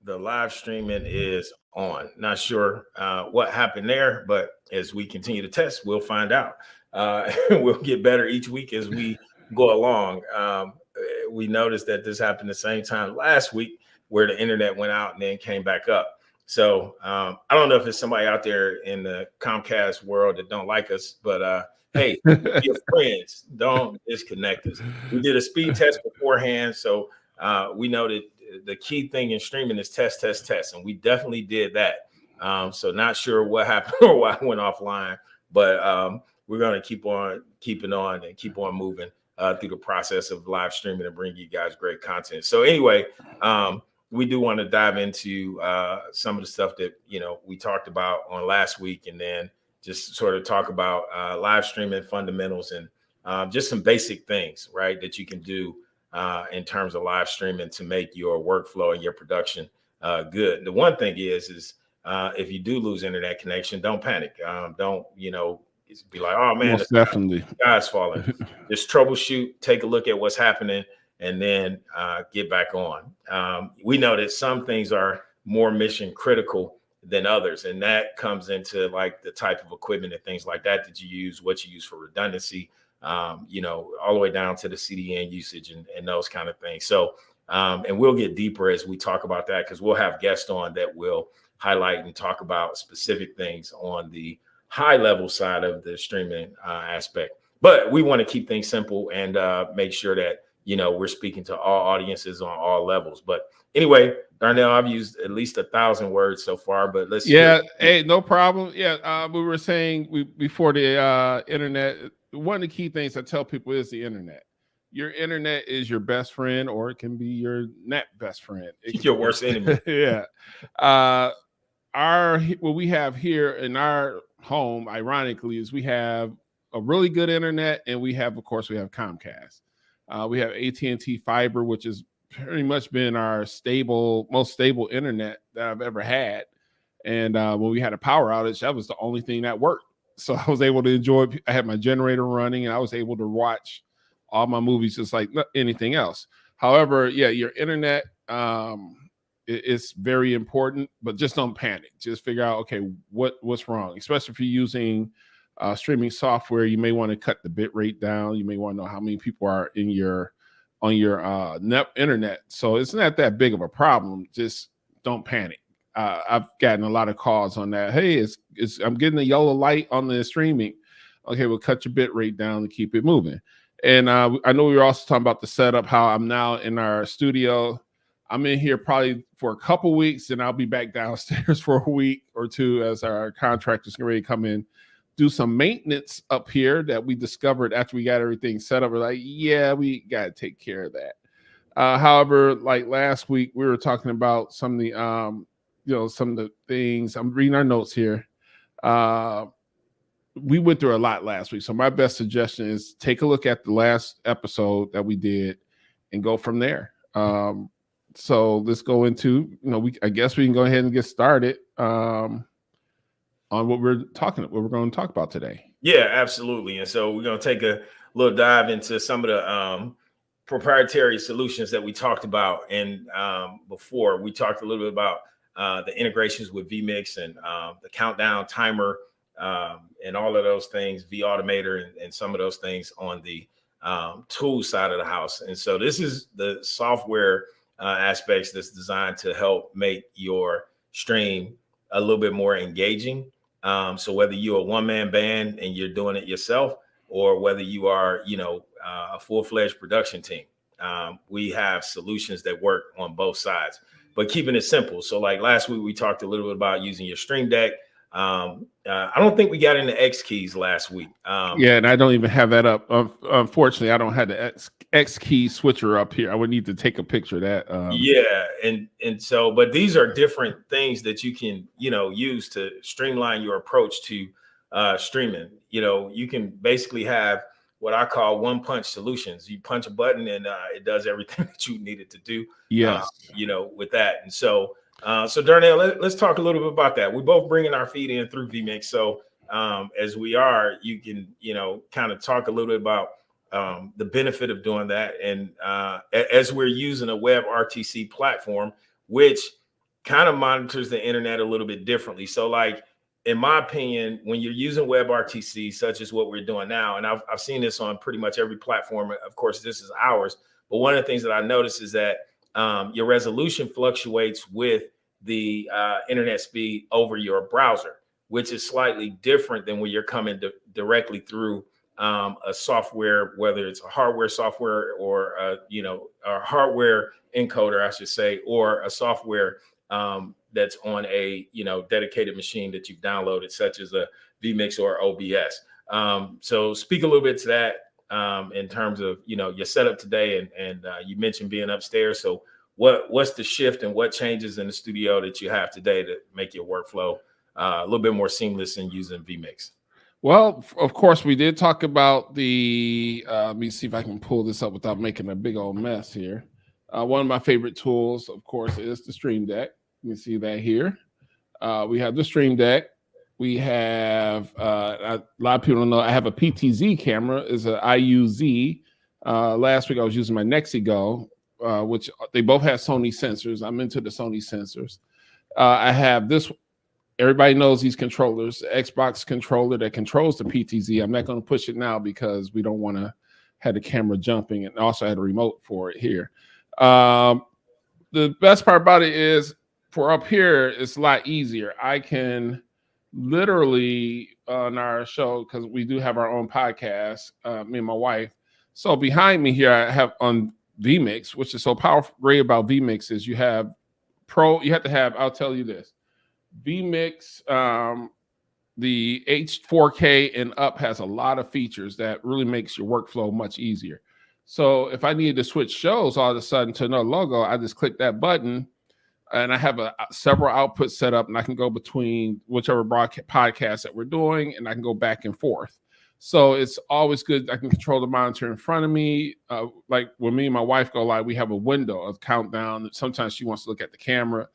The live streaming is on. Not sure what happened there, but as we continue to test, we'll find out. We'll get better each week as we go along. We noticed that this happened the same time last week where the internet went out and then came back up. So I don't know if it's somebody out there in the Comcast world that don't like us, but hey, we're your friends. Don't disconnect us. We did a speed test beforehand, so we know that the key thing in streaming is test, test, test, and we definitely did that. So not sure what happened or why I went offline, but we're going to keep on keeping on and keep on moving through the process of live streaming and bring you guys great content. So anyway, we do want to dive into some of the stuff that we talked about on last week, and then just sort of talk about live streaming fundamentals and just some basic things, right, that you can do in terms of live streaming to make your workflow and your production good. The one thing is if you do lose internet connection, don't panic. Don't be like, oh man, most definitely the sky's falling. Just troubleshoot, take a look at what's happening, and then get back on. We know that some things are more mission critical than others, and that comes into like the type of equipment and things like that you use, what you use for redundancy, all the way down to the CDN usage and those kind of things. So, and we'll get deeper as we talk about that, because we'll have guests on that will highlight and talk about specific things on the high level side of the streaming aspect. But we want to keep things simple and make sure that we're speaking to all audiences on all levels. But anyway, Darnell, I've used at least 1,000 words so far, but let's hey, no problem. We were saying before the internet, one of the key things I tell people is the internet. Your internet is your best friend, or it can be your net best friend. It's your worst enemy. Yeah. What we have here in our home, ironically, is we have a really good internet, and we have Comcast. We have AT&T fiber, which has pretty much been our most stable internet that I've ever had. And when we had a power outage, that was the only thing that worked. So I was able to enjoy. I had my generator running, and I was able to watch all my movies just like anything else. However, your internet is very important, but just don't panic. Just figure out, okay, what's wrong, especially if you're using streaming software. You may want to cut the bit rate down. You may want to know how many people are on your net internet. So it's not that big of a problem. Just don't panic. I've gotten a lot of calls on that. Hey, I'm getting a yellow light on the streaming. Okay, we'll cut your bit rate down to keep it moving. And I know we were also talking about the setup, how I'm now in our studio. I'm in here probably for a couple weeks, and I'll be back downstairs for a week or two as our contractors get ready to come in, do some maintenance up here that we discovered after we got everything set up. We're like, yeah, we got to take care of that. However, like last week, we were talking about some of the things. I'm reading our notes here. We went through a lot last week. So my best suggestion is take a look at the last episode that we did and go from there. So let's go into, I guess we can go ahead and get started on what we're going to talk about today. Yeah, absolutely. And so we're going to take a little dive into some of the proprietary solutions that we talked about. And before we talked a little bit about the integrations with vMix and the countdown timer and all of those things, vAutomator and some of those things on the tool side of the house. And so this is the software aspects that's designed to help make your stream a little bit more engaging. So whether you're a one-man band and you're doing it yourself, or whether you are, a full-fledged production team, we have solutions that work on both sides, but keeping it simple. So like last week, we talked a little bit about using your Stream Deck. I don't think we got into X keys last week. And I don't even have that up. Unfortunately, I don't have the X key switcher up here. I would need to take a picture of that. And so, but these are different things that you can, use to streamline your approach to streaming. You can basically have what I call one-punch solutions. You punch a button and it does everything that you need it to do. Yes. With that. And so, Darnell, let's talk a little bit about that. We're both bringing our feed in through vMix. So as we are, you can, kind of talk a little bit about the benefit of doing that. And as we're using a web RTC platform, which kind of monitors the internet a little bit differently. So like, in my opinion, when you're using WebRTC, such as what we're doing now, and I've seen this on pretty much every platform. Of course, this is ours. But one of the things that I noticed is that your resolution fluctuates with the internet speed over your browser, which is slightly different than when you're coming directly through a software, whether it's a hardware software or a hardware encoder, I should say, or a software that's on a dedicated machine that you've downloaded, such as a vMix or OBS. So speak a little bit to that in terms of your setup today, and you mentioned being upstairs. So what's the shift and what changes in the studio that you have today to make your workflow a little bit more seamless in using vMix? Well, of course, we did talk about the. Let me see if I can pull this up without making a big old mess here. One of my favorite tools, of course, is the Stream Deck. You can see that here. We have the Stream Deck. We have a lot of people don't know I have a PTZ camera. It's an IUZ. Last week I was using my Nexi Go, which they both have Sony sensors. I'm into the Sony sensors. I have this. Everybody knows these controllers, the Xbox controller that controls the PTZ. I'm not going to push it now because we don't want to have the camera jumping, and also had a remote for it here. The best part about it is for up here, it's a lot easier. I can literally on our show, because we do have our own podcast, me and my wife. So behind me here, I have on vMix, which is so powerful. Great about vMix is you have to have, I'll tell you this, vMix, the H4K and up has a lot of features that really makes your workflow much easier. So if I needed to switch shows all of a sudden to another logo, I just click that button, and I have several outputs set up, and I can go between whichever podcast that we're doing, and I can go back and forth. So it's always good. I can control the monitor in front of me. Like when me and my wife go live, we have a window of countdown. Sometimes she wants to look at the camera.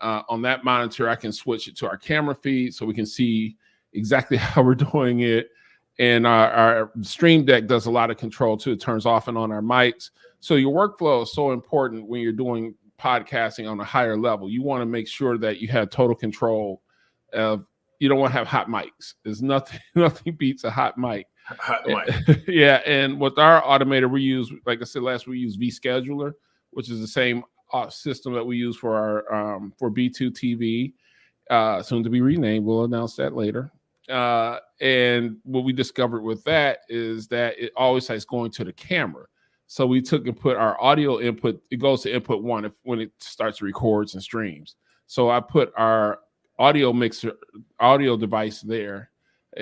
On that monitor, I can switch it to our camera feed so we can see exactly how we're doing it. And our Stream Deck does a lot of control too. It turns off and on our mics. So your workflow is so important when you're doing podcasting on a higher level. You want to make sure that you have total control of, you don't want to have hot mics. There's nothing beats a hot mic. Hot mic. Yeah. And with our automator, we use, like I said last, we use vScheduler, which is the same system that we use for our for B2 TV, soon to be renamed. We'll announce that later. And what we discovered with that is that it always has going to the camera. So we took and put our audio input, it goes to input one when it starts records and streams. So I put our audio device there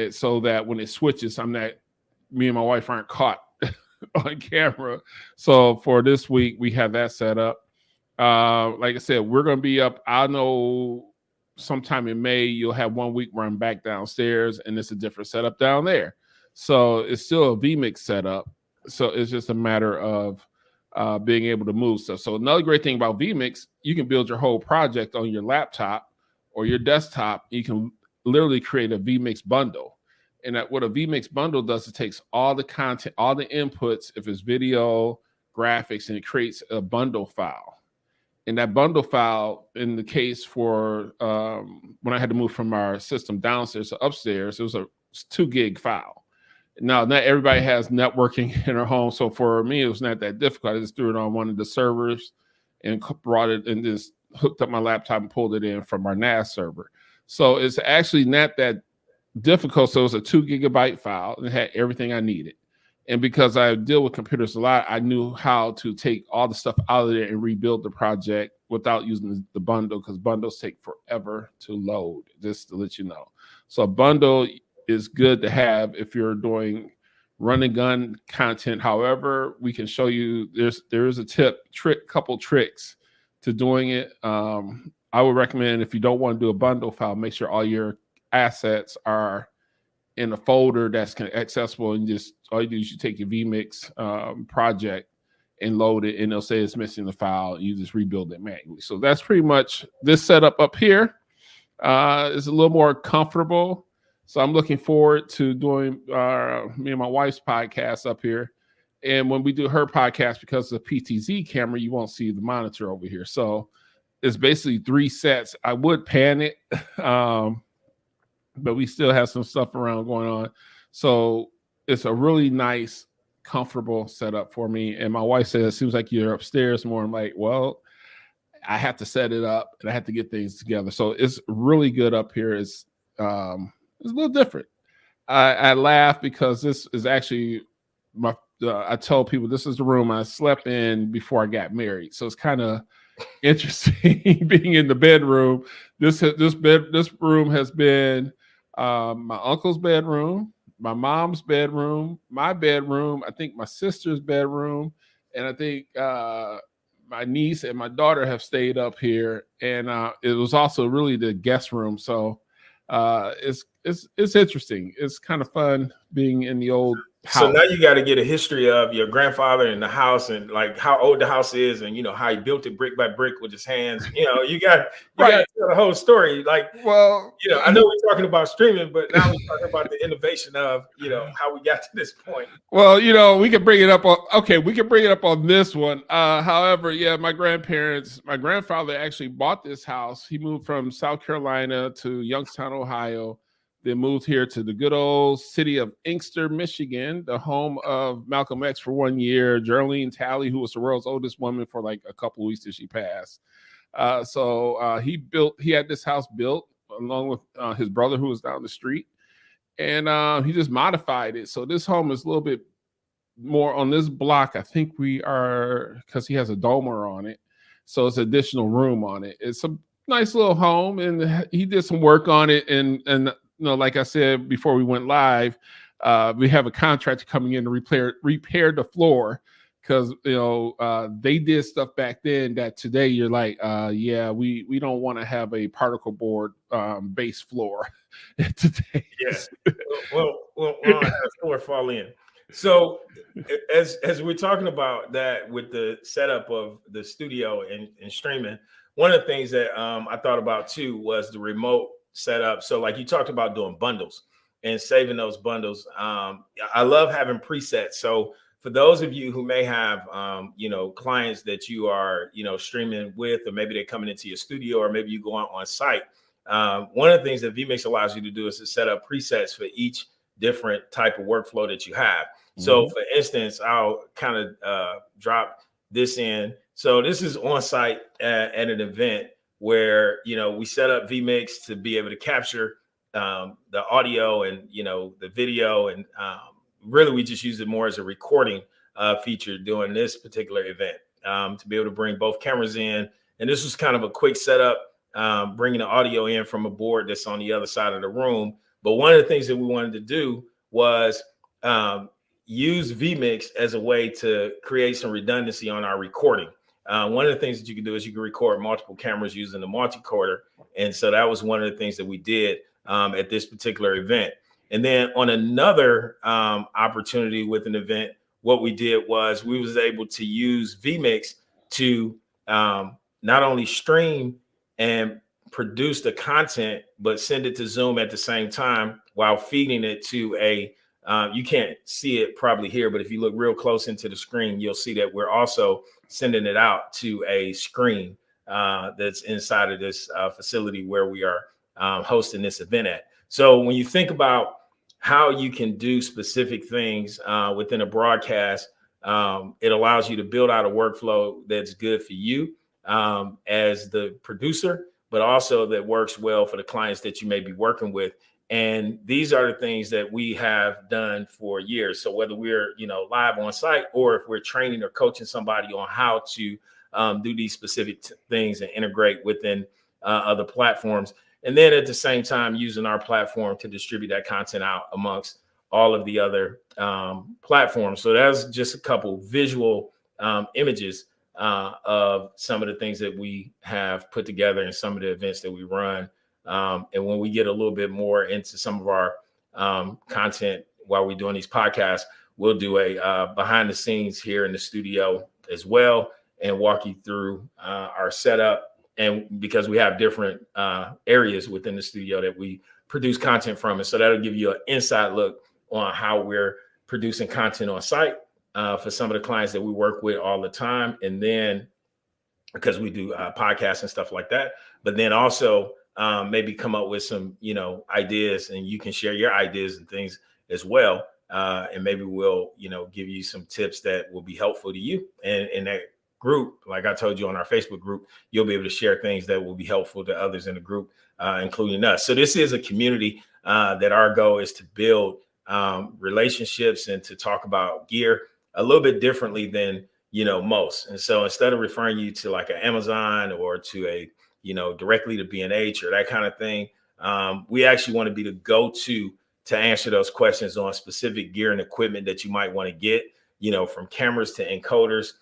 so that when it switches, me and my wife aren't caught on camera. So for this week, we have that set up. Like I said, we're going to be up. I know sometime in May, you'll have 1 week where I'm back downstairs and it's a different setup down there. So it's still a vMix setup. So it's just a matter of being able to move stuff. So another great thing about vMix, you can build your whole project on your laptop or your desktop. You can literally create a vMix bundle. And what a vMix bundle does, it takes all the content, all the inputs, if it's video, graphics, and it creates a bundle file. And that bundle file, in the case for when I had to move from our system downstairs to upstairs, it was a 2 gig file. Now, not everybody has networking in their home. So for me, it was not that difficult. I just threw it on one of the servers and brought it and just hooked up my laptop and pulled it in from our NAS server. So it's actually not that difficult. So it's a 2 gigabyte file and it had everything I needed. And because I deal with computers a lot, I knew how to take all the stuff out of there and rebuild the project without using the bundle, because bundles take forever to load, just to let you know. So a bundle is good to have if you're doing run and gun content. However, we can show you there is a couple tricks to doing it. I would recommend, if you don't want to do a bundle file, make sure all your assets are in a folder that's accessible, and just all you do is you take your vMix project and load it, and they'll say it's missing the file. You just rebuild it manually. So that's pretty much this setup up here. Is a little more comfortable. So I'm looking forward to doing me and my wife's podcast up here. And when we do her podcast, because of the PTZ camera, you won't see the monitor over here. So it's basically 3 sets. I would pan it, but we still have some stuff around going on. So it's a really nice, comfortable setup for me. And my wife says, it seems like you're upstairs more. I'm like, well, I have to set it up and I have to get things together. So it's really good up here. It's a little different. I laugh because this is actually I told people this is the room I slept in before I got married. So it's kind of interesting being in the bedroom. This room has been my uncle's bedroom, my mom's bedroom, my bedroom, I think my sister's bedroom, and I think my niece and my daughter have stayed up here, and it was also really the guest room. So it's interesting. It's kind of fun being in the old house. So now you got to get a history of your grandfather and the house, and like how old the house is, and how he built it brick by brick with his hands. You got to tell the whole story. Like, well, I know we're talking about streaming, but now we're talking about the innovation of how we got to this point. Well, we can bring it up on. Okay, we can bring it up on this one. However, yeah, my grandfather actually bought this house. He moved from South Carolina to Youngstown, Ohio. They moved here to the good old city of Inkster, Michigan, the home of Malcolm X for 1 year, Geraldine Talley, who was the world's oldest woman for like a couple of weeks till she passed. So he had this house built along with his brother who was down the street, and he just modified it. So this home is a little bit more on this block. I think we are, because he has a dormer on it, so it's additional room on it. It's a nice little home, and he did some work on it, and like I said before we went live, we have a contractor coming in to repair the floor, because they did stuff back then that today you're like, we don't want to have a particle board base floor today. Yes. Well, have floor fall in. So as we're talking about that with the setup of the studio and streaming, one of the things that I thought about too was the remote setup. So like you talked about doing bundles and saving those bundles. I love having presets. So for those of you who may have clients that you are streaming with, or maybe they're coming into your studio, or maybe you go on site, one of the things that vMix allows you to do is to set up presets for each different type of workflow that you have. So for instance, I'll kind of drop this in. So this is on site at an event where we set up vMix to be able to capture the audio and the video, and really we just use it more as a recording feature during this particular event, to be able to bring both cameras in. And this was kind of a quick setup, bringing the audio in from a board that's on the other side of the room. But one of the things that we wanted to do was use vMix as a way to create some redundancy on our recording. One of the things that you can do is you can record multiple cameras using the multicorder. And so that was one of the things that we did at this particular event. And then on another opportunity with an event, what we did was we was able to use vMix to not only stream and produce the content, but send it to Zoom at the same time while feeding it to a, you can't see it probably here, but if you look real close into the screen, you'll see that we're also sending it out to a screen that's inside of this facility where we are hosting this event at. So when you think about how you can do specific things within a broadcast, it allows you to build out a workflow that's good for you as the producer, but also that works well for the clients that you may be working with. And these are the things that we have done for years. So whether we're, live on site, or if we're training or coaching somebody on how to do these specific things and integrate within other platforms. And then at the same time, using our platform to distribute that content out amongst all of the other platforms. So that's just a couple visual images of some of the things that we have put together and some of the events that we run. And when we get a little bit more into some of our content while we're doing these podcasts, we'll do a behind the scenes here in the studio as well, and walk you through our setup. And because we have different areas within the studio that we produce content from. And so that'll give you an inside look on how we're producing content on site for some of the clients that we work with all the time. And then because we do podcasts and stuff like that. But then also maybe come up with some, ideas, and you can share your ideas and things as well. And maybe we'll, give you some tips that will be helpful to you. And in that group, like I told you on our Facebook group, you'll be able to share things that will be helpful to others in the group, including us. So this is a community that our goal is to build relationships and to talk about gear a little bit differently than most. And so instead of referring you to like an Amazon or to a directly to B&H or that kind of thing, we actually want to be the go-to to answer those questions on specific gear and equipment that you might want to get, from cameras to encoders,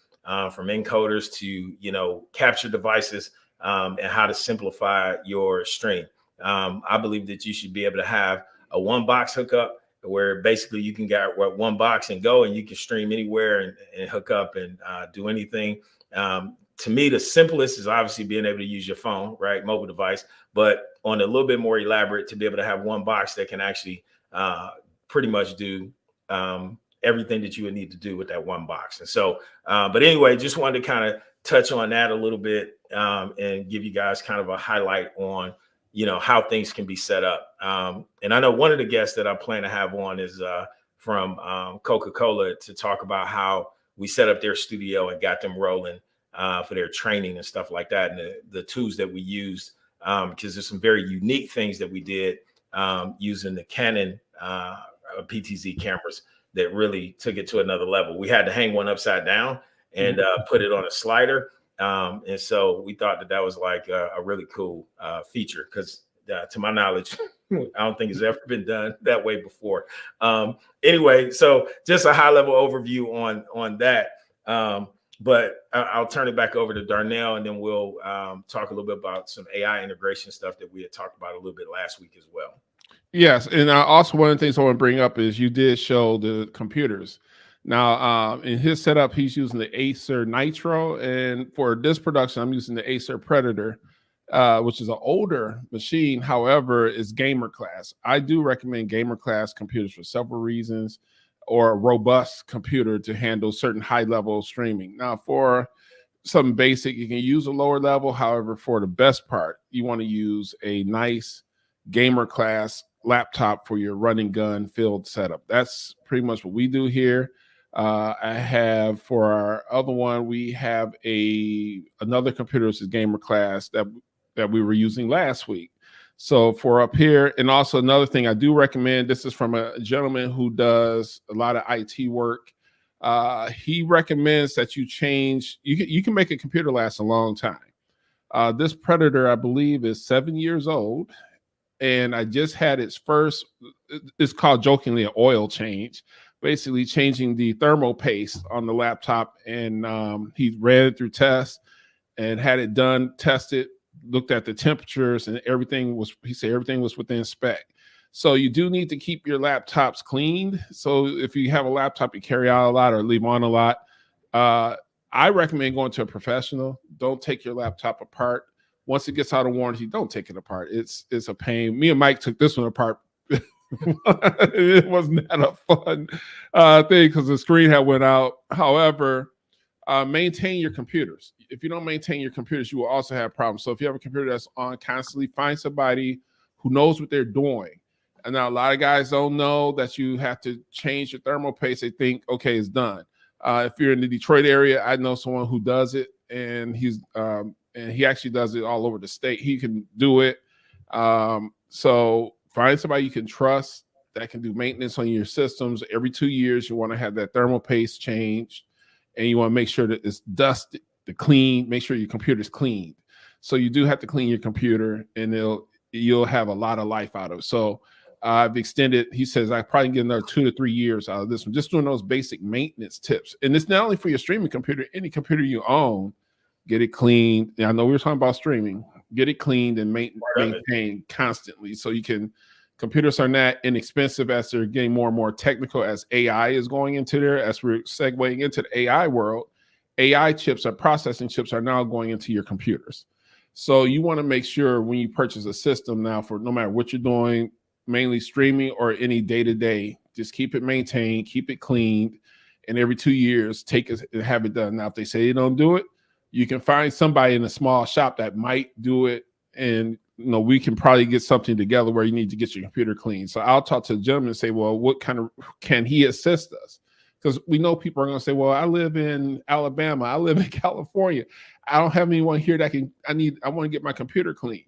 from encoders to capture devices, and how to simplify your stream. I believe that you should be able to have a one box hookup where basically you can get one box and go, and you can stream anywhere and hook up and do anything. To me, the simplest is obviously being able to use your phone, right? Mobile device, but on a little bit more elaborate, to be able to have one box that can actually pretty much do everything that you would need to do with that one box. And so, but anyway, just wanted to kind of touch on that a little bit and give you guys kind of a highlight on how things can be set up. And I know one of the guests that I plan to have on is from Coca-Cola to talk about how we set up their studio and got them rolling for their training and stuff like that, and the tools that we used, because there's some very unique things that we did using the Canon PTZ cameras that really took it to another level. We had to hang one upside down and put it on a slider. And so we thought that was like a really cool feature, because to my knowledge, I don't think it's ever been done that way before. Anyway, so just a high level overview on that. But I'll turn it back over to Darnell, and then we'll talk a little bit about some AI integration stuff that we had talked about a little bit last week as well. Yes. And also one of the things I want to bring up is you did show the computers. Now, in his setup, he's using the Acer Nitro, and for this production, I'm using the Acer Predator, which is an older machine. However, it's gamer class. I do recommend gamer class computers for several reasons, or a robust computer to handle certain high level streaming. Now, for something basic, you can use a lower level. However, for the best part, you want to use a nice gamer class laptop for your running gun field setup. That's pretty much what we do here. I have, for our other one, we have another computer, which is gamer class that we were using last week. So for up here, and also another thing I do recommend, this is from a gentleman who does a lot of IT work. He recommends that you change, you can make a computer last a long time. This Predator, I believe, is 7 years old. And I just had its first, it's called jokingly an oil change, basically changing the thermal paste on the laptop. And he ran it through tests and had it done, tested, looked at the temperatures, and he said everything was within spec. So you do need to keep your laptops cleaned. So if you have a laptop you carry out a lot or leave on a lot, I recommend going to a professional. Don't take your laptop apart. Once it gets out of warranty, don't take it apart. It's a pain. Me and Mike took this one apart. It wasn't that a fun thing because the screen had went out. However, maintain your computers. If you don't maintain your computers, you will also have problems. So if you have a computer that's on constantly, find somebody who knows what they're doing. And now a lot of guys don't know that you have to change your thermal paste. They think, okay, it's done. If you're in the Detroit area, I know someone who does it, and he actually does it all over the state. He can do it. So find somebody you can trust that can do maintenance on your systems. Every 2 years, you want to have that thermal paste changed, and you want to make sure that it's dusted, make sure your computer's cleaned. So you do have to clean your computer, and you'll have a lot of life out of it. So I've extended, he says, I probably get another 2 to 3 years out of this one, just doing those basic maintenance tips. And it's not only for your streaming computer, any computer you own. Get it cleaned. I know we were talking about streaming. Get it cleaned and maintained constantly. So computers are not inexpensive as they're getting more and more technical as AI is going into there. As we're segueing into the AI world, AI chips or processing chips are now going into your computers. So you want to make sure when you purchase a system now, for no matter what you're doing, mainly streaming or any day-to-day, just keep it maintained, keep it cleaned, and every 2 years, take it and have it done. Now, if they say they don't do it, You can find somebody in a small shop that might do it, and we can probably get something together where you need to get your computer clean. So I'll talk to the gentleman and say, well, what kind of can he assist us? Because we know people are going to say, well, I live in Alabama, I live in California, I don't have anyone here that I want to get my computer clean.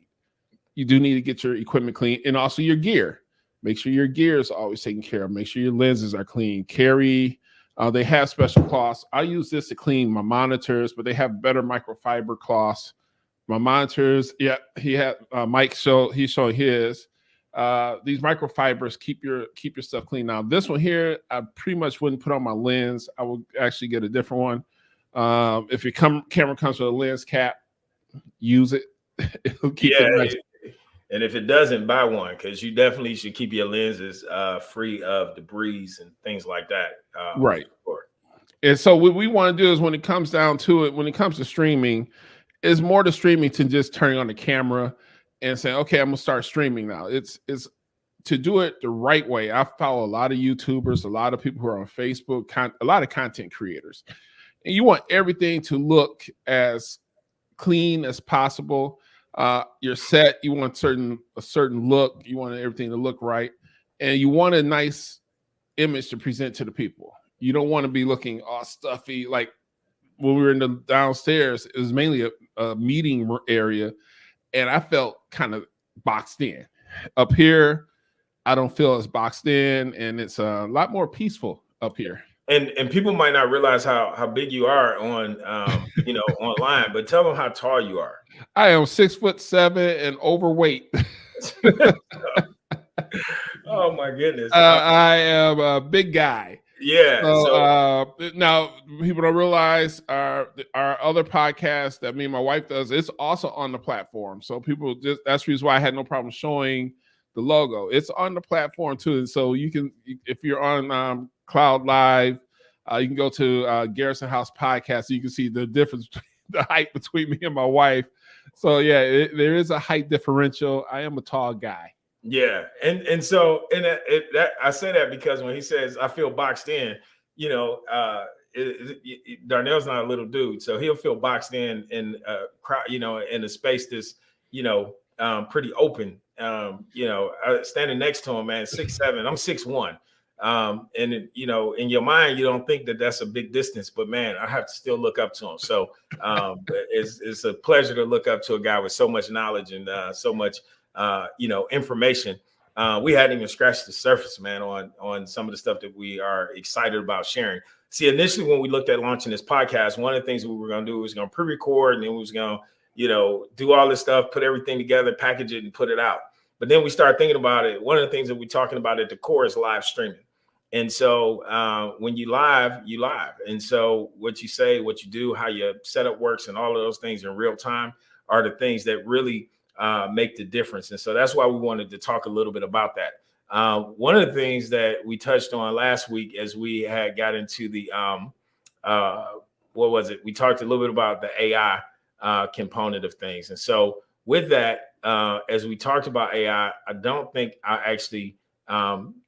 You do need to get your equipment clean, and also your gear. Make sure your gear is always taken care of. Make sure your lenses are clean. They have special cloths. I use this to clean my monitors, but they have better microfiber cloths. My monitors, yeah, he had Mike he's showing his. These microfibers keep your stuff clean. Now this one here, I pretty much wouldn't put on my lens. I would actually get a different one. If your camera comes with a lens cap, use it. It'll keep it nice. And if it doesn't, buy one, because you definitely should keep your lenses free of debris and things like that. Right. And so what we want to do is, when it comes down to it, when it comes to streaming, is more to streaming to just turning on the camera and saying, okay, I'm gonna start streaming now. It's to do it the right way. I follow a lot of YouTubers, a lot of people who are on Facebook, a lot of content creators, and you want everything to look as clean as possible. Your set, you want a certain look, you want everything to look right, and you want a nice image to present to the people. You don't want to be looking all stuffy. Like when we were in the downstairs, it was mainly a meeting area, and I felt kind of boxed in. Up here, I don't feel as boxed in, and it's a lot more peaceful up here. And people might not realize how big you are on online, but tell them how tall you are. I am 6'7" and overweight. Oh my goodness! I am a big guy. Yeah. So now people don't realize our other podcast that me and my wife does, it's also on the platform. So people that's the reason why I had no problem showing the logo. It's on the platform too. And so you can, if you're on Cloud Live, you can go to Garrison House Podcast. So you can see the difference, the height between me and my wife. So yeah, there is a height differential. I am a tall guy. Yeah, and so I say that because when he says I feel boxed in, Darnell's not a little dude, so he'll feel boxed in crowd, in a space that's pretty open. Standing next to him, man, 6'7", I'm 6'1". And in your mind, you don't think that that's a big distance, but man, I have to still look up to him. So it's a pleasure to look up to a guy with so much knowledge and so much information. We hadn't even scratched the surface, man, on some of the stuff that we are excited about sharing. See, initially when we looked at launching this podcast, one of the things that we were going to do was going to pre-record, and then we was going to, do all this stuff, put everything together, package it, and put it out. But then we started thinking about it. One of the things that we're talking about at the core is live streaming. And so when you live, you live. And so what you say, what you do, how your setup works, and all of those things in real time are the things that really make the difference. And so that's why we wanted to talk a little bit about that. One of the things that we touched on last week as we had got into the, what was it? We talked a little bit about the AI component of things. And so with that, as we talked about AI, I don't think I actually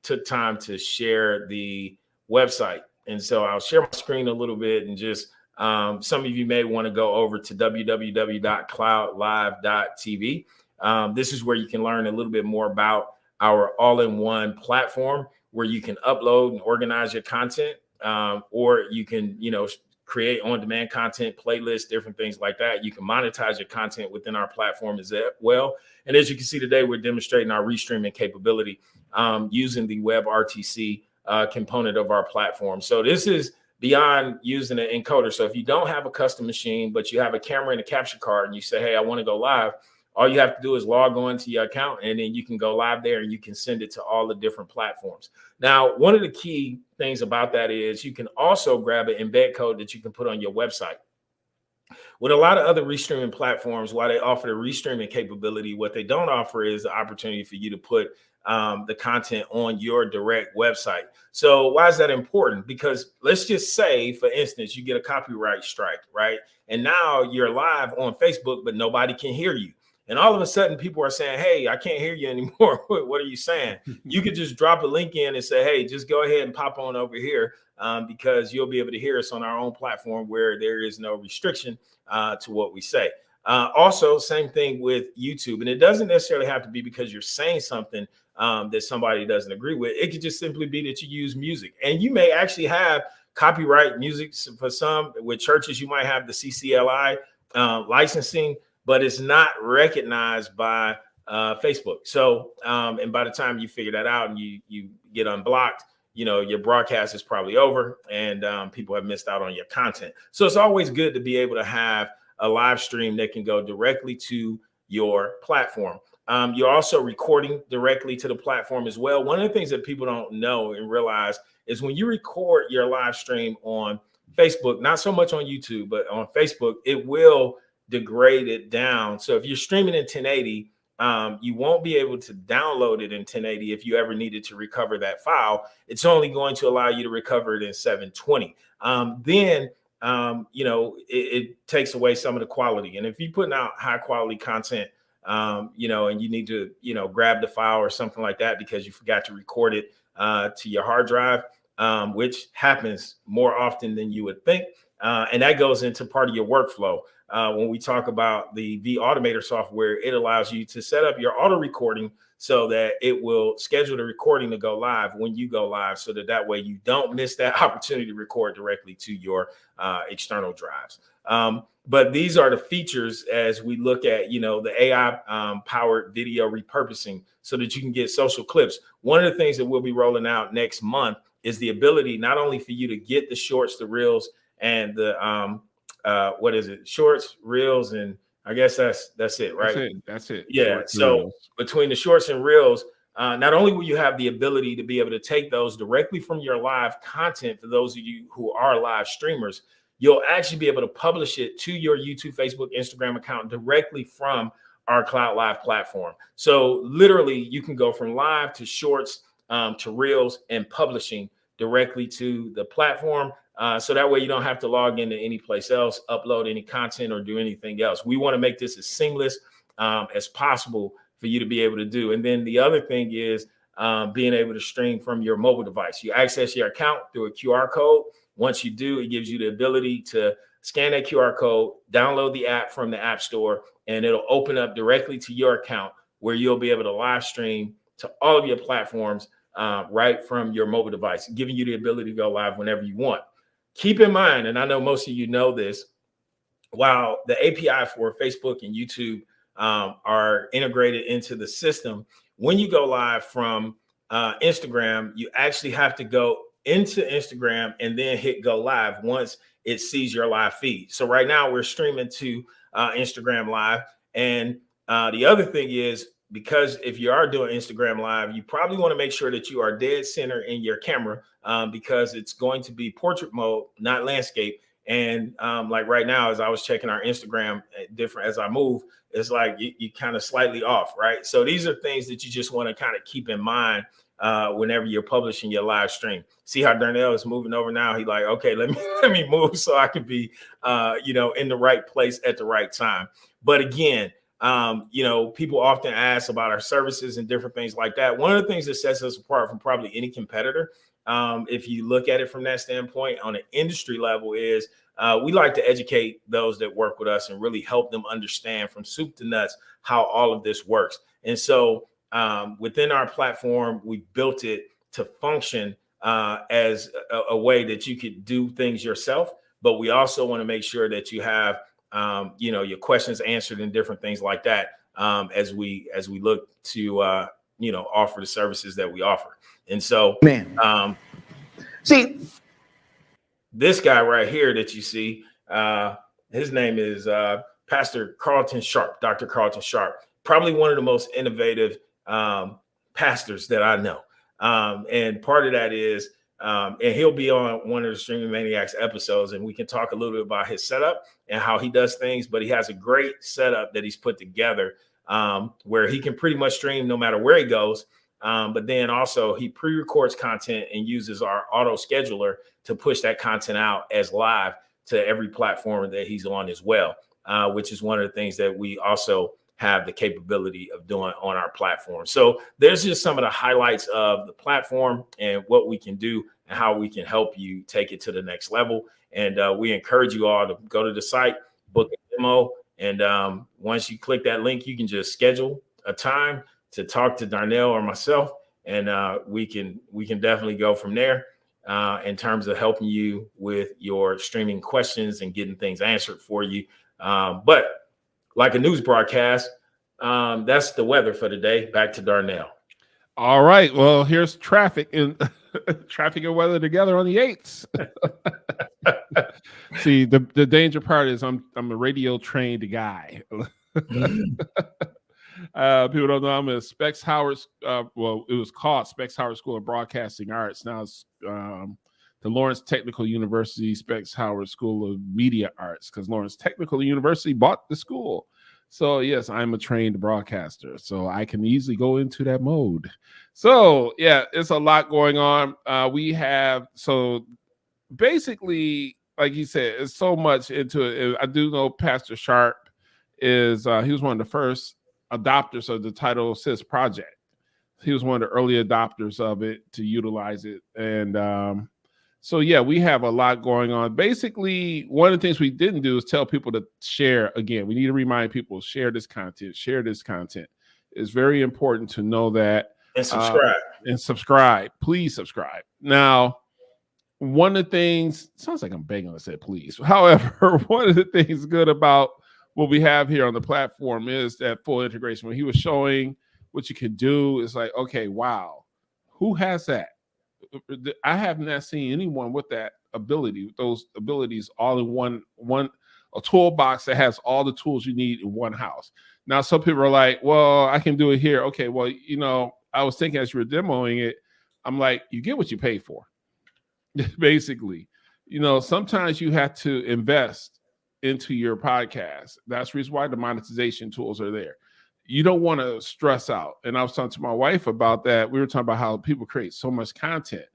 took time to share the website. And so I'll share my screen a little bit, and just some of you may want to go over to www.cloudlive.tv. This is where you can learn a little bit more about our all-in-one platform, where you can upload and organize your content, or you can, create on-demand content, playlists, different things like that. You can monetize your content within our platform as well. And as you can see today, we're demonstrating our restreaming capability using the WebRTC component of our platform. So this is beyond using an encoder. So if you don't have a custom machine, but you have a camera and a capture card, and you say, hey, I want to go live, all you have to do is log on to your account, and then you can go live there, and you can send it to all the different platforms. Now, one of the key things about that is you can also grab an embed code that you can put on your website. With a lot of other restreaming platforms, while they offer the restreaming capability, what they don't offer is the opportunity for you to put the content on your direct website. So why is that important? Because let's just say, for instance, you get a copyright strike, right? And now you're live on Facebook, but nobody can hear you. and all of a sudden people are saying, hey, I can't hear you anymore. What are you saying? You could just drop a link in and say, hey, just go ahead and pop on over here, because you'll be able to hear us on our own platform where there is no restriction to what we say. Also, same thing with YouTube. And it doesn't necessarily have to be because you're saying something that somebody doesn't agree with. It could just simply be that you use music. And you may actually have copyright music for some. With churches, you might have the CCLI licensing, but it's not recognized by Facebook. So, and by the time you figure that out and you get unblocked, your broadcast is probably over, and people have missed out on your content. So it's always good to be able to have a live stream that can go directly to your platform. You're also recording directly to the platform as well. One of the things that people don't know and realize is when you record your live stream on Facebook, not so much on YouTube, but on Facebook, it will degrade it down. So if you're streaming in 1080, you won't be able to download it in 1080 if you ever needed to recover that file. It's only going to allow you to recover it in 720. Then it takes away some of the quality. And if you're putting out high quality content, and you need to, grab the file or something like that because you forgot to record it to your hard drive, which happens more often than you would think. And that goes into part of your workflow. When we talk about the vAutomator software, it allows you to set up your auto recording so that it will schedule the recording to go live when you go live, so that way you don't miss that opportunity to record directly to your external drives. But these are the features as we look at, the AI powered video repurposing so that you can get social clips. One of the things that we'll be rolling out next month is the ability not only for you to get the shorts, the reels, and the shorts, reels, and I guess that's it, right? That's it. Yeah. Shorts, so reels. Between the shorts and reels, not only will you have the ability to be able to take those directly from your live content, for those of you who are live streamers, you'll actually be able to publish it to your YouTube, Facebook, Instagram account directly from our Cloud Live platform. So literally you can go from live to shorts to reels and publishing directly to the platform. So that way you don't have to log into any place else, upload any content, or do anything else. We want to make this as seamless as possible for you to be able to do. And then the other thing is being able to stream from your mobile device. You access your account through a QR code. Once you do, it gives you the ability to scan that QR code, download the app from the App Store, and it'll open up directly to your account where you'll be able to live stream to all of your platforms right from your mobile device, giving you the ability to go live whenever you want. Keep in mind, and I know most of you know this, while the API for Facebook and YouTube are integrated into the system, when you go live from Instagram, you actually have to go into Instagram and then hit go live once it sees your live feed. So right now we're streaming to Instagram live. And the other thing is, because if you are doing Instagram live, you probably want to make sure that you are dead center in your camera because it's going to be portrait mode, not landscape. And like right now, as I was checking our Instagram different as I move, it's like you kind of slightly off, right? So these are things that you just want to kind of keep in mind whenever you're publishing your live stream. See how Darnell is moving over now? He like, okay, let me move so I can be in the right place at the right time. But again, people often ask about our services and different things like that. One of the things that sets us apart from probably any competitor, if you look at it from that standpoint on an industry level, is we like to educate those that work with us and really help them understand from soup to nuts how all of this works. And so within our platform, we built it to function as a way that you could do things yourself, but we also want to make sure that you have your questions answered and different things like that as we look to offer the services that we offer. And so see this guy right here that you see, his name is Pastor Carlton Sharp, Dr. Carlton Sharp, probably one of the most innovative pastors that I know. And part of that is, and he'll be on one of the Streaming Maniacs episodes, and we can talk a little bit about his setup and how he does things. But he has a great setup that he's put together where he can pretty much stream no matter where he goes. But then also he pre-records content and uses our auto scheduler to push that content out as live to every platform that he's on as well, which is one of the things that we also have the capability of doing on our platform. So there's just some of the highlights of the platform and what we can do and how we can help you take it to the next level. And we encourage you all to go to the site, book a demo. And once you click that link, you can just schedule a time to talk to Darnell or myself. And we can definitely go from there in terms of helping you with your streaming questions and getting things answered for you. But like a news broadcast, that's the weather for today. Back to Darnell. All right. Well, here's traffic and traffic and weather together on the 8th. See, the danger part is I'm a radio trained guy. People don't know I'm a Specs Howard. Well, it was called Specs Howard School of Broadcasting Arts. Now it's the Lawrence Technical University Specs Howard School of Media Arts, because Lawrence Technical University bought the school. So yes, I'm a trained broadcaster, so I can easily go into that mode. So yeah, it's a lot going on. We have, so basically, like you said, it's so much into it. I do know Pastor Sharp is he was one of the first adopters of the Title Assist project. He was one of the early adopters of it to utilize it. And so yeah, we have a lot going on. Basically, one of the things we didn't do is tell people to share. Again, we need to remind people, share this content. It's very important to know that. And subscribe. Please subscribe. Now, one of the things, sounds like I'm begging to say please. However, one of the things good about what we have here on the platform is that full integration. When he was showing what you can do, it's like, okay, wow, who has that? I have not seen anyone with that ability, with those abilities all in a toolbox that has all the tools you need in one house. Now, some people are like, well, I can do it here. Okay, well, I was thinking as you were demoing it, I'm like, you get what you pay for. Basically, sometimes you have to invest into your podcast. That's the reason why the monetization tools are there. You don't want to stress out. And I was talking to my wife about that. We were talking about how people create so much content.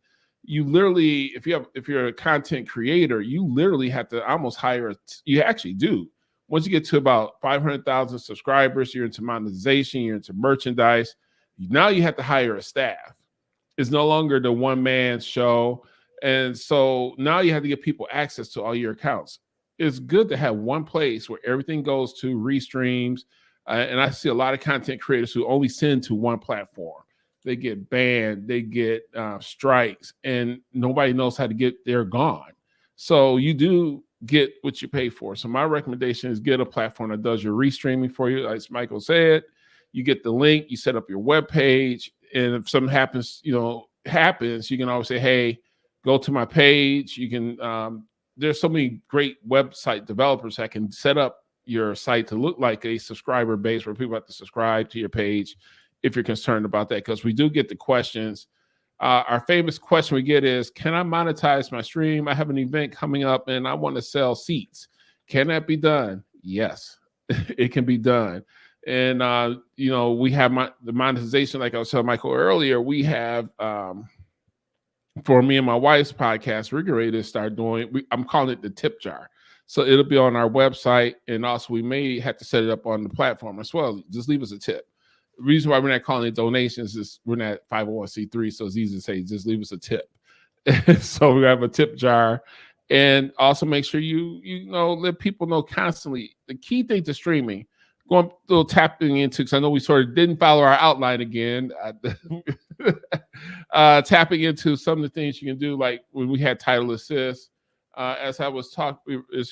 You literally, if you're a content creator, you literally have to almost hire. You actually do. Once you get to about 500,000 subscribers, you're into monetization, you're into merchandise. Now you have to hire a staff. It's no longer the one-man show. And so now you have to give people access to all your accounts. It's good to have one place where everything goes to restreams. And I see a lot of content creators who only send to one platform. They get banned, they get strikes, and nobody knows how to get there gone. So you do get what you pay for. So my recommendation is get a platform that does your restreaming for you. As Michael said, you get the link, you set up your web page, and if something happens, you can always say, hey, go to my page. You can, there's so many great website developers that can set up your site to look like a subscriber base where people have to subscribe to your page if you're concerned about that, because we do get the questions. Our famous question we get is, can I monetize my stream? I have an event coming up and I want to sell seats. Can that be done? Yes, it can be done. And, we have the monetization, like I was telling Michael earlier, we have, for me and my wife's podcast, we're ready to start doing, I'm calling it the tip jar. So it'll be on our website, and also we may have to set it up on the platform as well. Just leave us a tip. The reason why we're not calling it donations is we're not 501c3, so it's easy to say, just leave us a tip. So we have a tip jar, and also make sure you let people know constantly. The key thing to streaming, going a little tapping into, because I know we sort of didn't follow our outline again, tapping into some of the things you can do, like when we had Title Assist. As he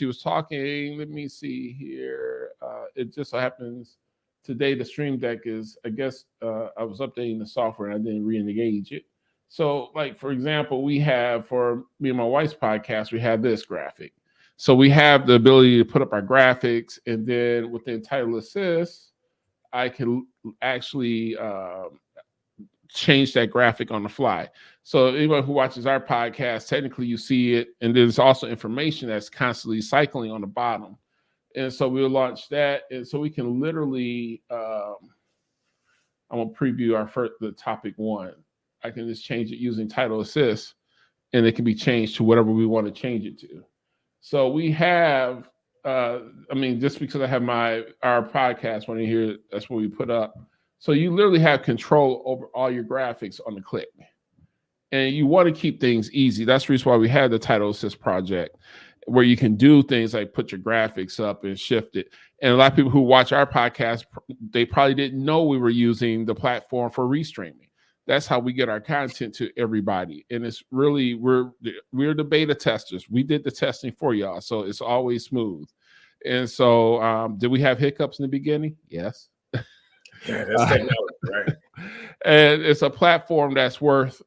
was talking, let me see here. It just so happens today the Stream Deck is, I guess, I was updating the software and I didn't re-engage it. So, like, for example, we have, for me and my wife's podcast, we have this graphic. So we have the ability to put up our graphics, and then within Title Assist, I can actually change that graphic on the fly. So anyone who watches our podcast, technically you see it, and there's also information that's constantly cycling on the bottom. And so we'll launch that, and so we can literally, I'm gonna preview the topic 1. I can just change it using Title Assist, and it can be changed to whatever we want to change it to. So we have I mean, just because I have our podcast when you hear it, that's what we put up. So you literally have control over all your graphics on the click. And you want to keep things easy. That's the reason why we had the Title Assist project, where you can do things like put your graphics up and shift it. And a lot of people who watch our podcast, they probably didn't know we were using the platform for restreaming. That's how we get our content to everybody. And it's really, we're the beta testers. We did the testing for y'all. So it's always smooth. And so did we have hiccups in the beginning? Yes. Yeah, that's technology, right? And it's a platform that's worth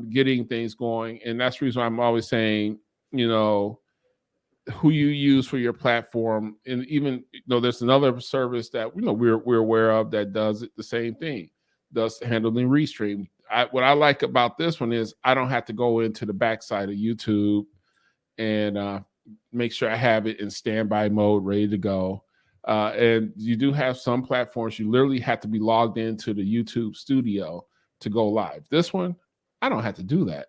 getting things going. And that's the reason why I'm always saying, you know, who you use for your platform. And even though there's another service that, you know, we're aware of that does it the same thing, does handling restream. What I like about this one is I don't have to go into the backside of YouTube and make sure I have it in standby mode, ready to go. And you do have some platforms you literally have to be logged into the YouTube studio to go live. This one, I don't have to do that.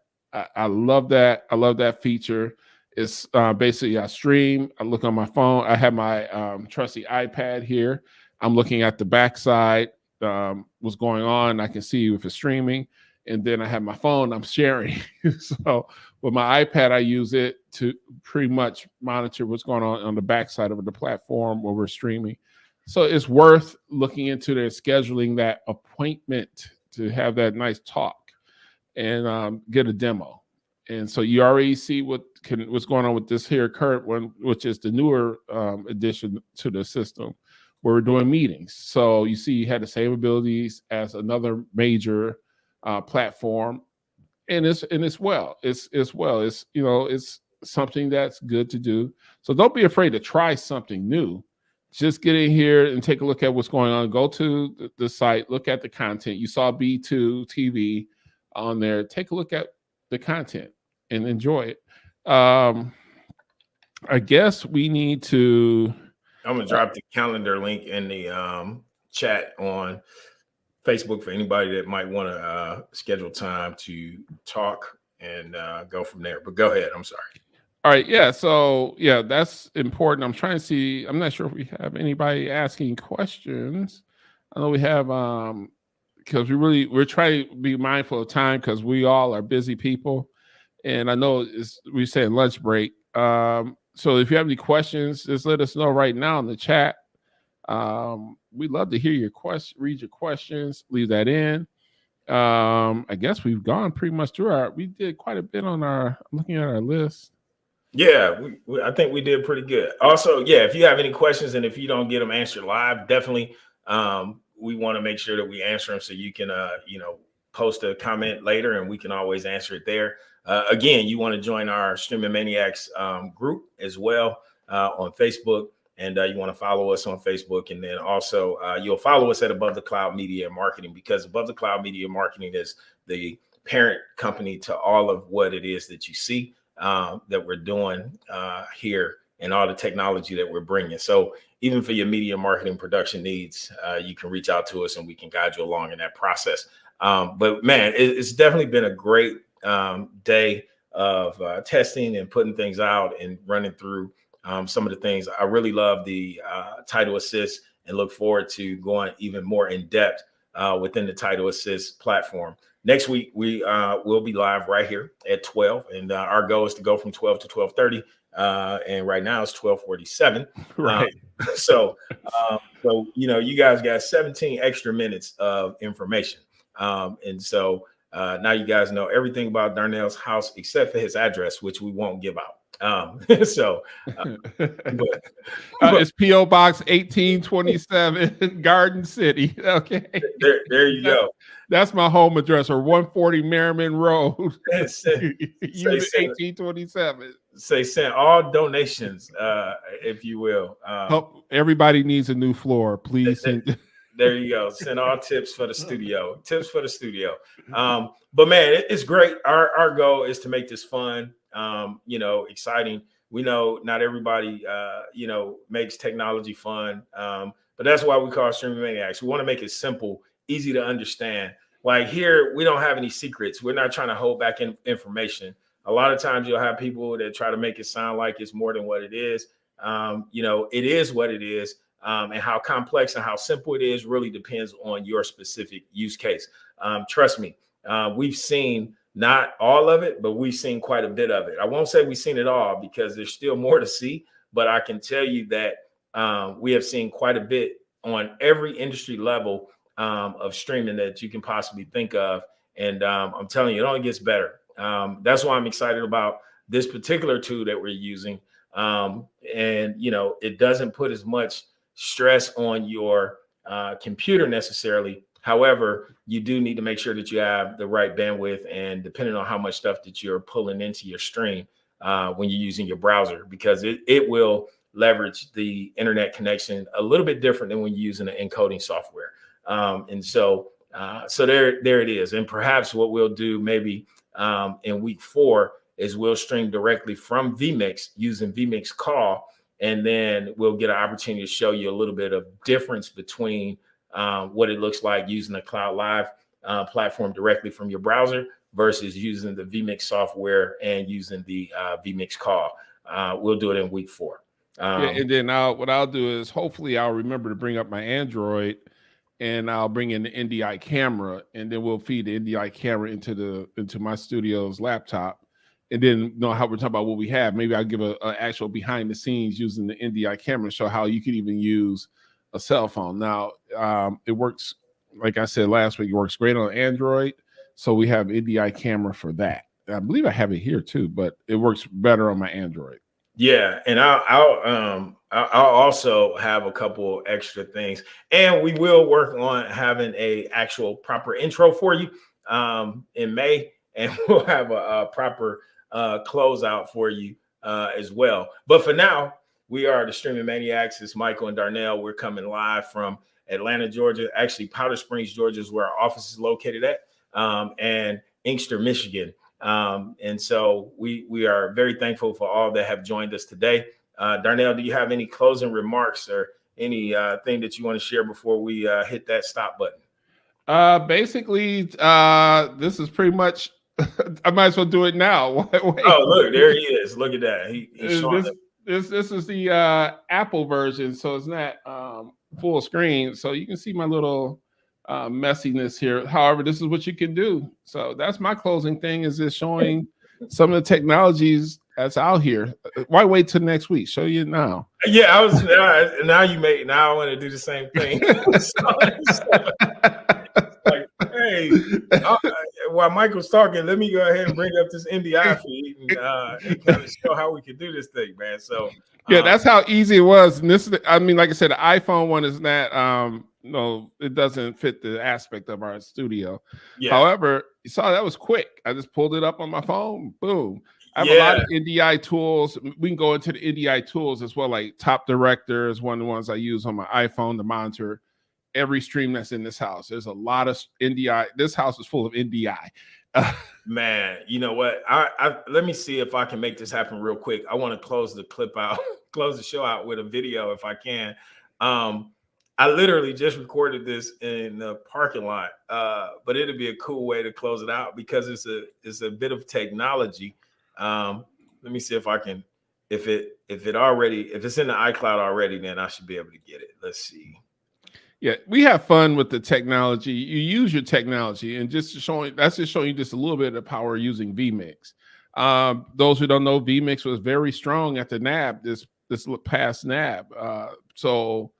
I love that. I love that feature. It's basically I stream. I look on my phone. I have my trusty iPad here. I'm looking at the backside, what's going on. I can see if it's streaming. And then I have my phone. I'm sharing. So with my iPad, I use it to pretty much monitor what's going on the backside of the platform where we're streaming. So it's worth looking into their scheduling that appointment to have that nice talk and get a demo. And so you already see what's going on with this here current one, which is the newer addition to the system where we're doing meetings. So you see you had the same abilities as another major platform, and it's something that's good to do. So don't be afraid to try something new. Just get in here and take a look at what's going on. Go to the site, look at the content. You saw B2 TV on there. Take a look at the content and enjoy it. I guess we need to. I'm gonna drop the calendar link in the chat on Facebook for anybody that might want to schedule time to talk and go from there. But go ahead. I'm sorry. All right. Yeah. So yeah, that's important. I'm trying to see. I'm not sure if we have anybody asking questions. I know we have because we're trying to be mindful of time because we all are busy people, and I know we're saying lunch break. So if you have any questions, just let us know right now in the chat. We'd love to hear your read your questions, leave that in. I guess we've gone pretty much through we did quite a bit on I'm looking at our list. Yeah, I think we did pretty good. Also, yeah, if you have any questions and if you don't get them answered live, definitely we want to make sure that we answer them so you can, post a comment later and we can always answer it there. Again, you want to join our Streaming Maniacs group as well on Facebook. And you want to follow us on Facebook. And then also you'll follow us at Above the Cloud Media Marketing, because Above the Cloud Media Marketing is the parent company to all of what it is that you see that we're doing here and all the technology that we're bringing. So even for your media marketing production needs, you can reach out to us and we can guide you along in that process. But man, it's definitely been a great day of testing and putting things out and running through some of the things. I really love the Title Assist and look forward to going even more in depth within the Title Assist platform. Next week, we will be live right here at 12. And our goal is to go from 12 to 12:30. And right now it's 12:47. Right. So, you guys got 17 extra minutes of information. And so now you guys know everything about Darnell's house except for his address, which we won't give out. It's P.O. Box 1827, Garden City. Okay. There you go. That's my home address, or 140 Merriman Road. Unit 1827. Send all donations, if you will. Everybody needs a new floor, please. There you go. Send all tips for the studio. But man, it's great. Our goal is to make this fun, exciting. We know not everybody, makes technology fun. But that's why we call Streaming Maniacs. We want to make it simple, easy to understand. Like here, we don't have any secrets. We're not trying to hold back information. A lot of times you'll have people that try to make it sound like it's more than what it is. It is what it is. And how complex and how simple it is really depends on your specific use case. Trust me, we've seen not all of it, but we've seen quite a bit of it. I won't say we've seen it all because there's still more to see, but I can tell you that we have seen quite a bit on every industry level of streaming that you can possibly think of. And I'm telling you, it only gets better. That's why I'm excited about this particular tool that we're using. It doesn't put as much stress on your computer necessarily. However, you do need to make sure that you have the right bandwidth, and depending on how much stuff that you're pulling into your stream when you're using your browser, because it will leverage the internet connection a little bit different than when you're using the encoding software. So there it is. And perhaps what we'll do maybe in week 4 is we'll stream directly from vMix using vMix Call, and then we'll get an opportunity to show you a little bit of difference between what it looks like using the Cloud Live platform directly from your browser versus using the vMix software and using the vMix Call. We'll do it in week 4. And then what I'll do is hopefully I'll remember to bring up my Android, and I'll bring in the NDI camera, and then we'll feed the NDI camera into my studio's laptop. And then how we're talking about what we have. Maybe I'll give an actual behind the scenes using the NDI camera to show how you can even use a cell phone. Now, it works, like I said last week, it works great on Android. So we have NDI camera for that. I believe I have it here too, but it works better on my Android. Yeah, and I'll also have a couple extra things, and we will work on having a actual proper intro for you in May, and we'll have a proper closeout for you as well. But for now, we are the Streaming Maniacs. It's Michael and Darnell. We're coming live from Atlanta, Georgia. Actually, Powder Springs, Georgia is where our office is located at, and Inkster, Michigan. And so we are very thankful for all that have joined us today. Darnell, do you have any closing remarks or any thing that you want to share before we hit that stop button? Basically, this is pretty much. I might as well do it now. Wait. Oh, look, there he is. Look at that. He's showing this is the Apple version, so it's not full screen. So you can see my little messiness here. However, this is what you can do. So that's my closing thing, is just showing some of the technologies that's out here. Why wait till next week? Show you now. Yeah, I was now I want to do the same thing. Hey, while Michael's talking, let me go ahead and bring up this NDI feed and kind of show how we can do this thing, man. So yeah, that's how easy it was. And this, I mean, like I said, the iPhone one is not no, it doesn't fit the aspect of our studio. Yeah. However, you saw that was quick. I just pulled it up on my phone. Boom. I have a lot of NDI tools. We can go into the NDI tools as well, like Top Director is one of the ones I use on my iPhone to monitor every stream that's in this house. There's a lot of NDI. This house is full of NDI. Man, you know what? Let me see if I can make this happen real quick. I want to close the clip out, close the show out with a video if I can. I literally just recorded this in the parking lot, but it'd be a cool way to close it out because it's a bit of technology. Let me see if I can, if it's in the iCloud already, then I should be able to get it. Let's see. Yeah, we have fun with the technology. You use your technology, and that's just showing you just a little bit of the power of using vMix. Those who don't know, vMix was very strong at the NAB this past NAB. So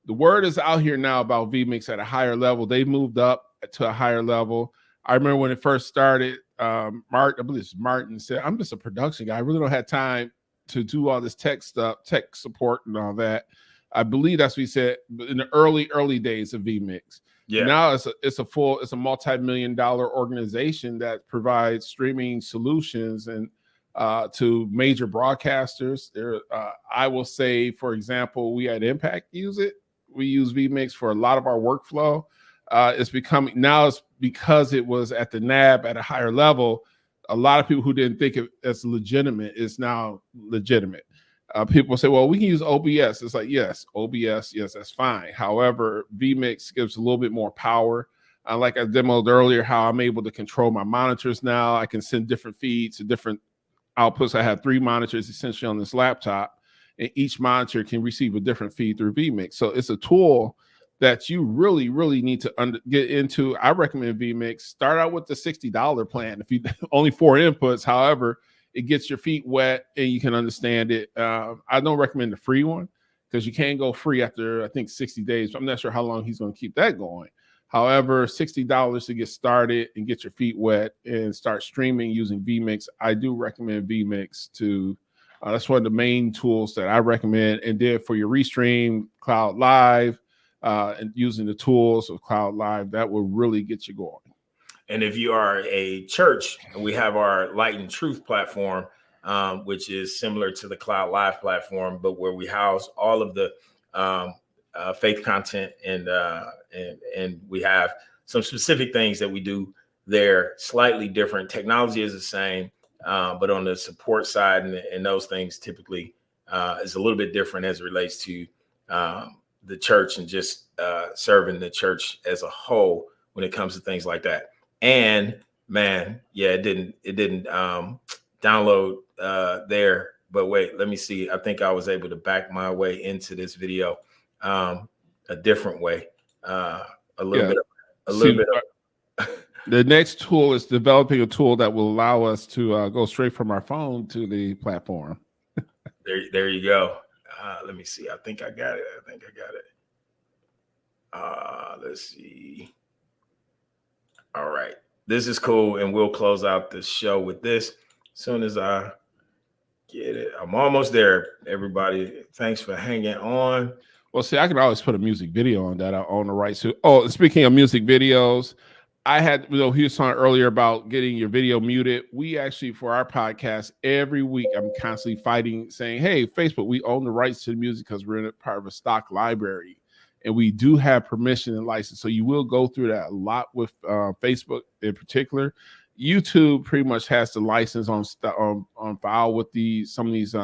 the word is out here now about vMix at a higher level. They moved up to a higher level. I remember when it first started, I believe it's Martin said, "I'm just a production guy. I really don't have time to do all this tech stuff, tech support and all that." I believe that's what he said in the early days of vMix. Yeah. Now it's a multi-million-dollar organization that provides streaming solutions and to major broadcasters. I will say, for example, we at Impact use it. We use vMix for a lot of our workflow. It's because it was at the NAB at a higher level. A lot of people who didn't think it as legitimate is now legitimate. People say, well, we can use OBS. It's like, yes, OBS, yes, that's fine. However, vMix gives a little bit more power. Like I demoed earlier, how I'm able to control my monitors now. I can send different feeds to different outputs. I have 3 monitors essentially on this laptop, and each monitor can receive a different feed through vMix. So it's a tool that you really, really need to get into. I recommend vMix. Start out with the $60 plan. If you only 4 inputs, however, it gets your feet wet and you can understand it. I don't recommend the free one because you can't go free after, I think, 60 days. I'm not sure how long he's going to keep that going. However, $60 to get started and get your feet wet and start streaming using vMix. I do recommend vMix to. That's one of the main tools that I recommend. And then for your restream, Cloud Live, and using the tools of Cloud Live, that will really get you going. And if you are a church, we have our Light and Truth platform, which is similar to the Cloud Live platform, but where we house all of the faith content, and we have some specific things that we do there, slightly different. Technology is the same, but on the support side and those things typically is a little bit different as it relates to the church and just serving the church as a whole when it comes to things like that. And man, yeah, it didn't download there. But wait, let me see. I think I was able to back my way into this video a different way. A little bit. The next tool is developing a tool that will allow us to go straight from our phone to the platform. There you go. Let me see. I think I got it. Let's see. All right. This is cool. And we'll close out the show with this as soon as I get it. I'm almost there, everybody. Thanks for hanging on. Well, see, I can always put a music video on that I own the rights to. Oh, speaking of music videos, I had, he was talking earlier about getting your video muted. We actually, for our podcast, every week, I'm constantly fighting, saying, hey, Facebook, we own the rights to the music because we're in a part of a stock library. And we do have permission and license. So you will go through that a lot with Facebook in particular. YouTube pretty much has the license on file with some of these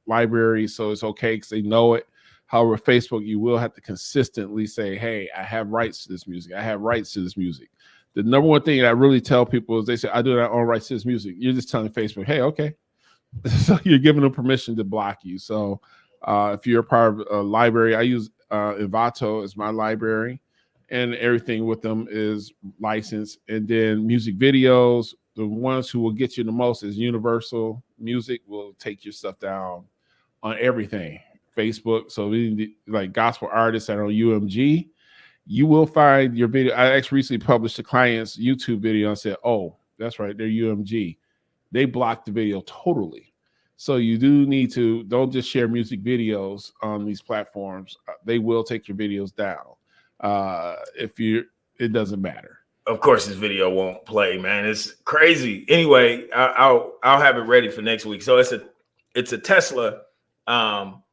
libraries. So it's okay because they know it. However, Facebook, you will have to consistently say, hey, I have rights to this music. I have rights to this music. The number one thing that I really tell people is they say, I do not own rights to this music. You're just telling Facebook, hey, okay. So you're giving them permission to block you. So if you're a part of a library, I use Envato as my library, and everything with them is licensed. And then music videos, the ones who will get you the most is Universal Music will take your stuff down on everything. Facebook. So we like gospel artists that are on UMG, you will find your video. I actually recently published a client's YouTube video and said, oh, that's right, they're UMG. They blocked the video totally. So you do need to, don't just share music videos on these platforms. They will take your videos down. It doesn't matter. Of course, this video won't play, man. It's crazy. Anyway, I'll have it ready for next week. So it's a Tesla.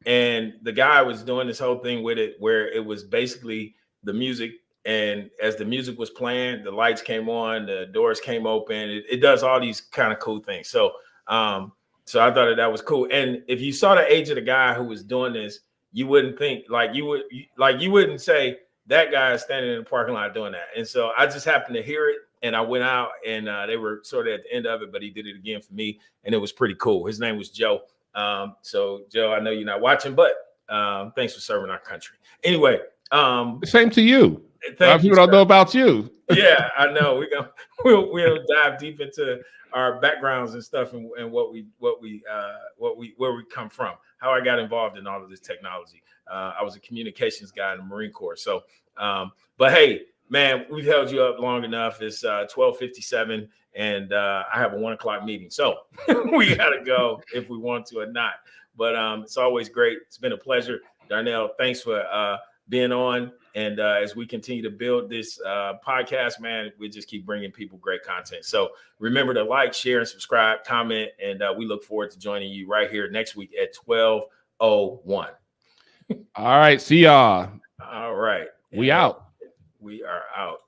And the guy was doing this whole thing with it where it was basically the music, and as the music was playing, the lights came on, the doors came open. It does all these kind of cool things. So I thought that was cool. And if you saw the age of the guy who was doing this, you wouldn't think you wouldn't say that guy is standing in the parking lot doing that. And so I just happened to hear it, and I went out, and they were sort of at the end of it, but he did it again for me, and it was pretty cool. His name was Joe. So Joe, I know you're not watching, but thanks for serving our country. Anyway, same to you. Thank you. People don't know about you. Yeah, I know. We'll dive deep into our backgrounds and stuff, and where we come from, how I got involved in all of this technology. I was a communications guy in the Marine Corps. So, but hey, man, we've held you up long enough. It's 12:57. And I have a 1 o'clock meeting. So we got to go if we want to or not. But it's always great. It's been a pleasure. Darnell, thanks for being on. And as we continue to build this podcast, man, we just keep bringing people great content. So remember to like, share, and subscribe, comment. And we look forward to joining you right here next week at 12:01. All right. See y'all. All right. We out. We are out.